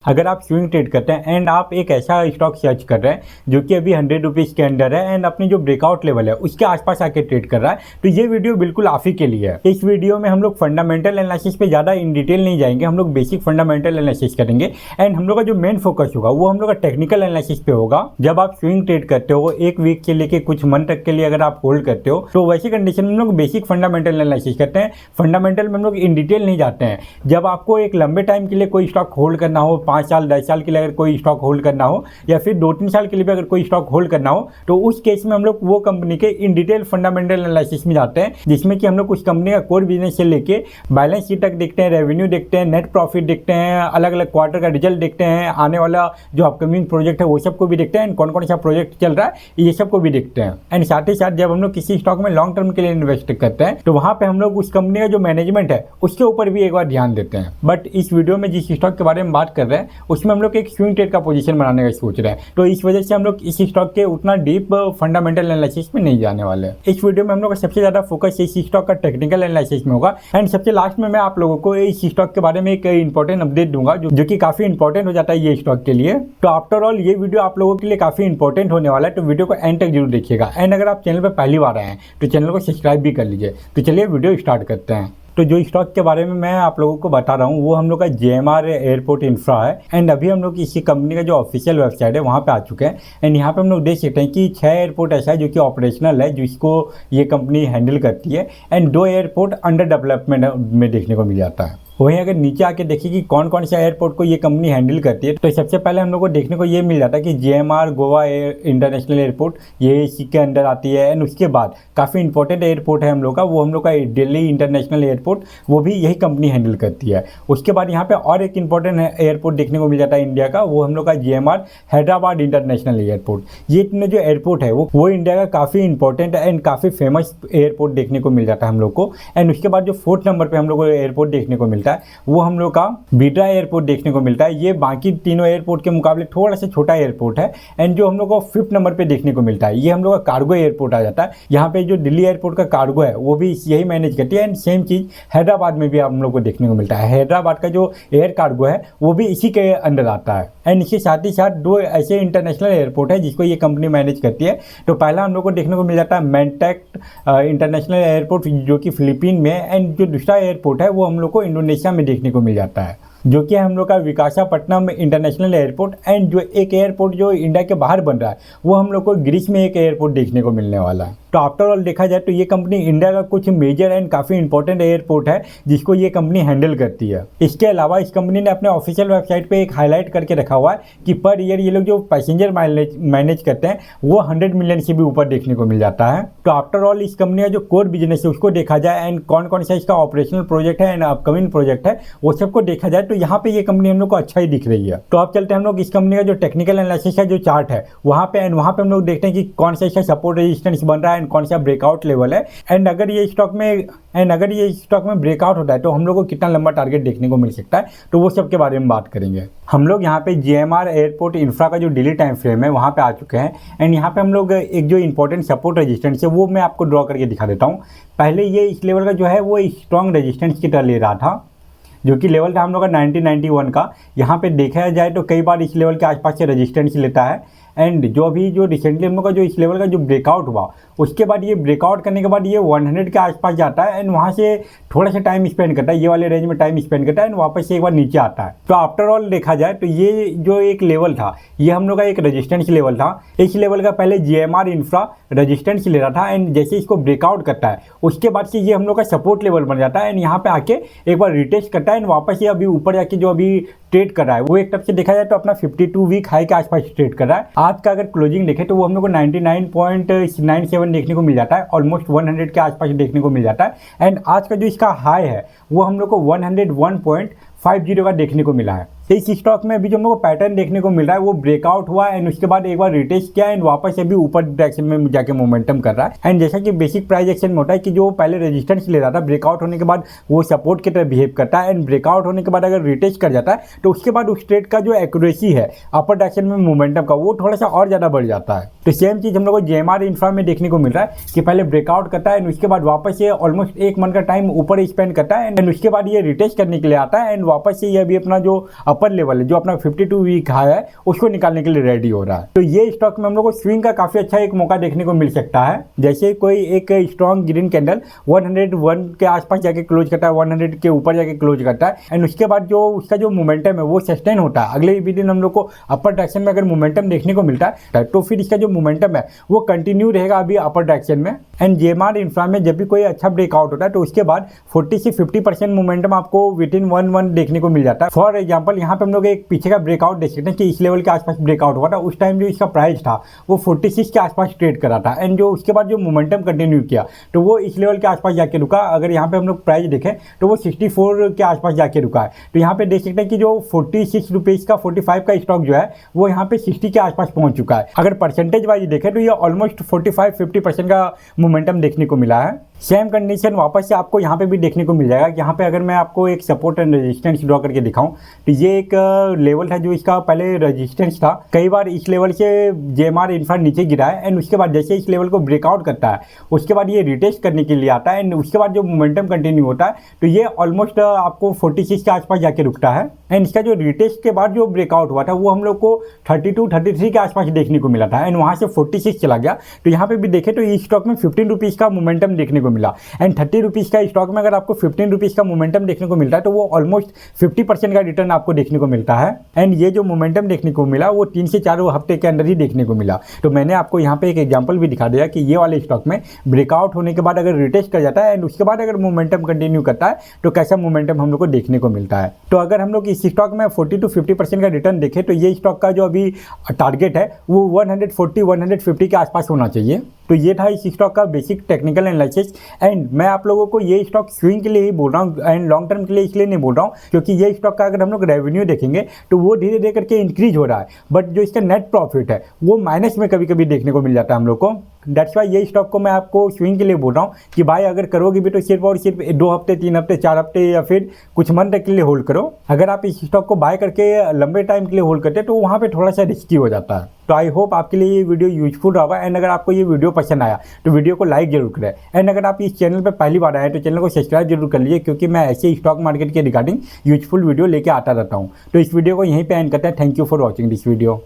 अगर आप swing trade करते हैं एंड आप एक ऐसा स्टॉक सर्च कर रहे हैं जो कि अभी 100 रुपीज़ के अंडर है एंड अपनी जो ब्रेकआउट लेवल है उसके आसपास आके ट्रेड कर रहा है, तो ये वीडियो बिल्कुल आप ही के लिए है। इस वीडियो में हम लोग फंडामेंटल एनालिसिस पे ज़्यादा इन डिटेल नहीं जाएंगे, हम लोग बेसिक फंडामेंटल एनालिसिस करेंगे एंड हम लोग का जो मेन फोकस होगा वो हम लोग का टेक्निकल एनालिसिस पे होगा। जब आप स्विंग ट्रेड करते हो एक वीक से लेके कुछ मंथ तक के लिए अगर आप होल्ड करते हो तो वैसी कंडीशन में हम लोग बेसिक फंडामेंटल एनालिसिस करते हैं। फंडामेंटल में हम लोग इन डिटेल नहीं जाते हैं। जब आपको एक लंबे टाइम के लिए कोई स्टॉक होल्ड करना हो, 5 साल 10 साल के लिए अगर कोई स्टॉक होल्ड करना हो या फिर 2-3 साल के लिए भी अगर कोई स्टॉक होल्ड करना हो, तो उस केस में हम लोग वो कंपनी के इन डिटेल फंडामेंटल एनालिसिस में जाते हैं, जिसमें कि हम लोग उस कंपनी का कोर बिजनेस से लेके बैलेंस शीट तक देखते हैं, रेवेन्यू देखते हैं, नेट प्रॉफिट देखते हैं, अलग अलग क्वार्टर का रिजल्ट देखते हैं, आने वाला जो अपकमिंग प्रोजेक्ट है वो सबको भी देखते हैं एंड कौन कौन सा प्रोजेक्ट चल रहा है ये सबको भी देखते हैं। एंड साथ ही साथ जब हम लोग किसी स्टॉक में लॉन्ग टर्म के लिए इन्वेस्ट करते हैं तो वहाँ पे हम लोग उस कंपनी का जो मैनेजमेंट है उसके ऊपर भी एक बार ध्यान देते हैं। बट इस वीडियो में जिस स्टॉक के बारे में बात कर रहे हैं उसमें हम लोग एक स्विंग ट्रेड का पोजीशन बनाने का सोच रहे हैं, तो इस वजह से हम लोग इस स्टॉक के उतना डीप फंडामेंटल एनालिसिस में नहीं जाने वाले। इस वीडियो में हम लोग का सबसे ज्यादा फोकस इस स्टॉक का टेक्निकल एनालिसिस में होगा एंड सबसे लास्ट में मैं आप लोगों को इस स्टॉक के बारे में एक इंपॉर्टेंट अपडेट दूंगा जो कि काफी इंपॉर्टेंट हो जाता है ये स्टॉक के लिए। तो आफ्टर ऑल ये वीडियो आप लोगों के लिए काफी इंपॉर्टेंट होने वाला है, तो वीडियो को एंड तक जरूर देखिएगा एंड अगर आप चैनल पर पहली बार आए हैं तो चैनल को सब्सक्राइब भी कर लीजिए। तो चलिए वीडियो स्टार्ट करते हैं। तो जो स्टॉक के बारे में मैं आप लोगों को बता रहा हूँ वो हम लोग का GMR एयरपोर्ट इंफ्रा है एंड अभी हम लोग इसी कंपनी का जो ऑफिशियल वेबसाइट है वहाँ पे आ चुके हैं एंड यहाँ पे हम लोग देख सकते हैं कि 6 एयरपोर्ट ऐसा है जो कि ऑपरेशनल है जिसको ये कंपनी हैंडल करती है एंड 2 एयरपोर्ट अंडर डेवलपमेंट में देखने को मिल जाता है। वहीं अगर नीचे आके देखिए कि कौन कौन सा एयरपोर्ट को ये कंपनी हैंडल करती है तो सबसे पहले हम लोग को देखने को ये मिल जाता है कि GMR गोवा इंटरनेशनल एयरपोर्ट ये इसी के अंडर आती है एंड उसके बाद काफ़ी इंपॉर्टेंट एयरपोर्ट है हम लोग का, वो हम लोग का दिल्ली इंटरनेशनल एयरपोर्ट, वो भी यही कंपनी हैंडल करती है। उसके बाद यहाँ पे और एक इंपॉर्टेंट एयरपोर्ट देखने को मिल जाता है इंडिया का, वो हम लोग का GMR हैदराबाद इंटरनेशनल एयरपोर्ट। ये जो एयरपोर्ट है वो इंडिया का काफ़ी इंपॉर्टेंट एंड काफ़ी फेमस एयरपोर्ट देखने को मिल जाता है हम लोग को। एंड उसके बाद जो 4th नंबर पर हम लोग को एयरपोर्ट देखने को मिलता है वो हम लोग का बीड्रा एयरपोर्ट देखने को मिलता है। ये बाकी तीनों एयरपोर्ट के मुकाबले थोड़ा सा छोटा एयरपोर्ट है एंड जो हम लोग को 5th नंबर पे देखने को मिलता है ये हम लोग का कार्गो एयरपोर्ट आ जाता है। यहाँ पे जो दिल्ली एयरपोर्ट का कार्गो है वो भी यही मैनेज करती है एंड सेम चीज़ हैदराबाद में भी हम लोग को देखने को मिलता है। हैदराबाद का जो एयर कार्गो है वो भी इसी के अंडर आता है एंड इसके साथ ही साथ 2 ऐसे इंटरनेशनल एयरपोर्ट है जिसको ये कंपनी मैनेज करती है। तो पहला हम लोग को देखने को मिल जाता है मैनटेक इंटरनेशनल एयरपोर्ट जो कि फिलीपीन में एंड जो दूसरा एयरपोर्ट है वो हम लोग को इंडोनेशिया में देखने को मिल जाता है जो कि हम लोग का विशाखापट्टनम इंटरनेशनल एयरपोर्ट एंड जो एक एयरपोर्ट जो इंडिया के बाहर बन रहा है वो हम लोग को ग्रीस में एक एयरपोर्ट देखने को मिलने वाला है। तो आफ्टर ऑल देखा जाए तो ये कंपनी इंडिया का कुछ मेजर एंड काफ़ी इंपॉर्टेंट एयरपोर्ट है जिसको ये कंपनी हैंडल करती है। इसके अलावा इस कंपनी ने अपने ऑफिशियल वेबसाइट पे एक हाईलाइट करके रखा हुआ है कि पर ईयर ये लोग जो पैसेंजर मैनेज करते हैं वो 100 मिलियन से भी ऊपर देखने को मिल जाता है। तो आफ्टर ऑल इस कंपनी का जो कोर बिजनेस है उसको देखा जाए एंड कौन कौन सा इसका ऑपरेशनल प्रोजेक्ट है एंड अपकमिंग प्रोजेक्ट है वो सबको देखा जाए तो यहाँ पे ये कंपनी हम लोग को अच्छा ही दिख रही है। तो अब चलते हैं हम लोग इस कंपनी का जो टेक्निकल एनालिसिस है जो चार्ट है वहाँ पे हम लोग देखते हैं कि कौन सा इसका सपोर्ट रेजिस्टेंस बन रहा है एंड कौन सा ब्रेकआउट लेवल है एंड अगर ये स्टॉक में ब्रेकआउट होता है तो हम लोग को कितना लंबा टारगेट देखने को मिल सकता है, तो वो सब के बारे में बात करेंगे। हम लोग यहाँ पे GMR एयरपोर्ट इंफ्रा का जो डेली टाइम फ्रेम है वहाँ पे आ चुके हैं एंड यहाँ पे हम लोग एक जो इंपॉर्टेंट सपोर्ट रेजिस्टेंस है वो मैं आपको ड्रॉ करके दिखा देता हूँ। पहले ये इस लेवल का जो है वो स्ट्रॉन्ग रेजिस्टेंस की तरह ले रहा था जो कि लेवल था हम लोग का 1991 का। यहाँ पे देखा जाए तो कई बार इस लेवल के आसपास से रेजिस्टेंस लेता है एंड जो रिसेंटली हम लोग का जो इस लेवल का जो ब्रेकआउट हुआ उसके बाद ये ब्रेकआउट करने के बाद ये 100 के आसपास जाता है एंड वहाँ से थोड़ा सा टाइम स्पेंड करता है, ये वाले रेंज में टाइम स्पेंड करता है एंड वापस से एक बार नीचे आता है। तो आफ्टर ऑल देखा जाए तो ये जो एक लेवल था ये हम लोग का एक रेजिस्टेंस लेवल था। इस लेवल का पहले GMR इंफ्रा रेजिस्टेंस ले रहा था एंड जैसे इसको ब्रेकआउट करता है उसके बाद से ये हम लोग का सपोर्ट लेवल बन जाता है एंड यहाँ पे आके एक बार रिटेस्ट करता है एंड वापस ये अभी ऊपर जाके जो अभी ट्रेड कर रहा है वो एक तरफ से देखा जाए तो अपना 52 वीक हाई के आसपास ट्रेड कर रहा है। आज का अगर क्लोजिंग देखें तो वो हम लोग को 99.97 देखने को मिल जाता है, ऑलमोस्ट 100 के आसपास देखने को मिल जाता है एंड आज का जो इसका हाई है वो हम लोग को 101.50 का देखने को मिला है। इस स्टॉक में अभी जो हम लोग को पैटर्न देखने को मिल रहा है वो ब्रेकआउट हुआ एंड उसके बाद एक बार रिटेस्ट किया एंड वापस से भी ऊपर डायरेक्शन में जाके मोमेंटम कर रहा है एंड जैसा कि बेसिक प्राइस एक्शन में होता है कि जो पहले रेजिस्टेंस ले रहा था ब्रेकआउट होने के बाद वो सपोर्ट की तरह बिहेव करता है एंड ब्रेकआउट होने के बाद अगर रिटेस्ट कर जाता है तो उसके बाद उस ट्रेड का जो एक्यूरेसी है अपर डायरेक्शन में मोमेंटम का वो थोड़ा सा और ज़्यादा बढ़ जाता है। तो सेम चीज़ हम लोग को GMR इंफ्रा में देखने को मिल रहा है कि पहले ब्रेकआउट करता है एंड उसके बाद वापस से ऑलमोस्ट 1 मंथ का टाइम ऊपर स्पेंड करता है एंड उसके बाद ये रिटेस्ट करने के लिए आता है एंड वापस से ये अभी अपना जो अपर लेवल है जो अपना 52 वीक हाई है उसको निकालने के लिए रेडी हो रहा है। तो ये स्टॉक में हम लोग को स्विंग का काफी अच्छा एक मौका देखने को मिल सकता है। जैसे कोई एक स्ट्रॉन्ग ग्रीन कैंडल 101 के आसपास जाके क्लोज करता है, 100 के ऊपर जाके क्लोज करता है एंड उसके बाद जो उसका जो मोमेंटम है वो सस्टेन होता है, अगले भी दिन हम लोग को अपर डायरेक्शन में अगर मोमेंटम देखने को मिलता है तो फिर इसका जो मोमेंटम है वो कंटिन्यू रहेगा अभी अपर डायरेक्शन में। एंड जेएमआर इंफ्रा में जब भी कोई अच्छा ब्रेकआउट होता है तो उसके बाद 40 से 50% मोमेंटम आपको विद इन 1 देखने को मिल जाता है। फॉर एग्जांपल यहाँ पे हम लोग एक पीछे का ब्रेकआउट देख सकते हैं कि इस लेवल के आसपास ब्रेकआउट हुआ था, उस टाइम जो इसका प्राइस था वो 46 के आसपास ट्रेड करा था एंड जो उसके बाद जो मोमेंटम कंटिन्यू किया तो वो इस लेवल के आसपास जाके रुका। अगर यहाँ पे हम लोग प्राइस देखें तो वो 64 के आसपास जाके रुका है। तो यहाँ पे देख सकते हैं कि जो 46 रुपीज़ का 45 का स्टॉक जो है वो यहाँ पे 60 के आसपास पहुँच चुका है। अगर परसेंटेज वाइज देखें तो ये ऑलमोस्ट 45-50% का मोमेंटम देखने को मिला है। सेम कंडीशन वापस से आपको यहाँ पे भी देखने को मिल जाएगा। यहाँ पे अगर मैं आपको एक सपोर्ट एंड रेजिस्टेंस ड्रॉ करके दिखाऊं तो ये एक लेवल था जो इसका पहले रेजिस्टेंस था। कई बार इस लेवल से जेएमआर इंफ्रा नीचे गिरा है एंड उसके बाद जैसे इस लेवल को ब्रेकआउट करता है उसके बाद ये रिटेस्ट करने के लिए आता है एंड उसके बाद जो मोमेंटम कंटिन्यू होता है तो ये ऑलमोस्ट आपको 46 के आसपास जाके रुकता है। एंड इसका जो रिटेस्ट के बाद जो ब्रेकआउट हुआ था वो हम लोग को 32-33 के आसपास देखने को मिला था एंड वहाँ से 46 चला गया। तो यहाँ पे भी देखें तो इस स्टॉक में 15 रुपीज़ का मोमेंटम देखने को मिला एंड 30 रुपीज़ का स्टॉक में अगर आपको 15 रुपीज़ का मोमेंटम देखने को मिलता है तो वो ऑलमोस्ट 50% का रिटर्न आपको देखने को मिलता है। एंड ये जो मोमेंटम देखने को मिला वो 3 से 4 हफ्ते के अंदर ही देखने को मिला। तो मैंने आपको यहाँ पे एक एग्जांपल भी दिखा दिया कि ये वाले स्टॉक में ब्रेकआउट होने के बाद अगर रिटेस्ट कर जाता है एंड उसके बाद अगर मोमेंटम कंटिन्यू करता है तो कैसा मोमेंटम हम लोग को देखने को मिलता है। तो अगर हम लोग इस स्टॉक में 40-50% का रिटर्न देखें तो ये स्टॉक का जो अभी टारगेट है वो 140-150 के आसपास होना चाहिए। तो ये था इस स्टॉक का बेसिक टेक्निकल एनालिसिस एंड मैं आप लोगों को ये स्टॉक स्विंग के लिए ही बोल रहा हूँ एंड लॉन्ग टर्म के लिए इसलिए नहीं बोल रहा हूँ क्योंकि ये स्टॉक का अगर हम लोग रेवेन्यू देखेंगे तो वो धीरे धीरे करके इंक्रीज हो रहा है, बट जो इसका नेट प्रॉफिट है वो माइनस में कभी कभी देखने को मिल जाता है हम लोग को। दैट्स वाई ये स्टॉक को मैं आपको स्विंग के लिए बोल रहा हूँ कि भाई अगर करोगे भी तो सिर्फ और सिर्फ 2 हफ्ते 3 हफ्ते 4 हफ्ते या फिर कुछ मंथ के लिए होल्ड करो। अगर आप इस स्टॉक को बाय करके लंबे टाइम के लिए होल्ड करते तो वहाँ पे थोड़ा सा रिस्की हो जाता है। तो आई होप आपके लिए ये वीडियो यूजफुल होगा एंड अगर आपको ये वीडियो पसंद आया तो वीडियो को लाइक जरूर करें एंड अगर आप इस चैनल पर पहली बार आए तो चैनल को सब्सक्राइब जरूर कर लीजिए क्योंकि मैं ऐसे स्टॉक मार्केट के रिगार्डिंग यूजफुल वीडियो लेके आता रहता हूँ। तो इस वीडियो को यहीं पे एंड करते हैं। Thank you for watching this video.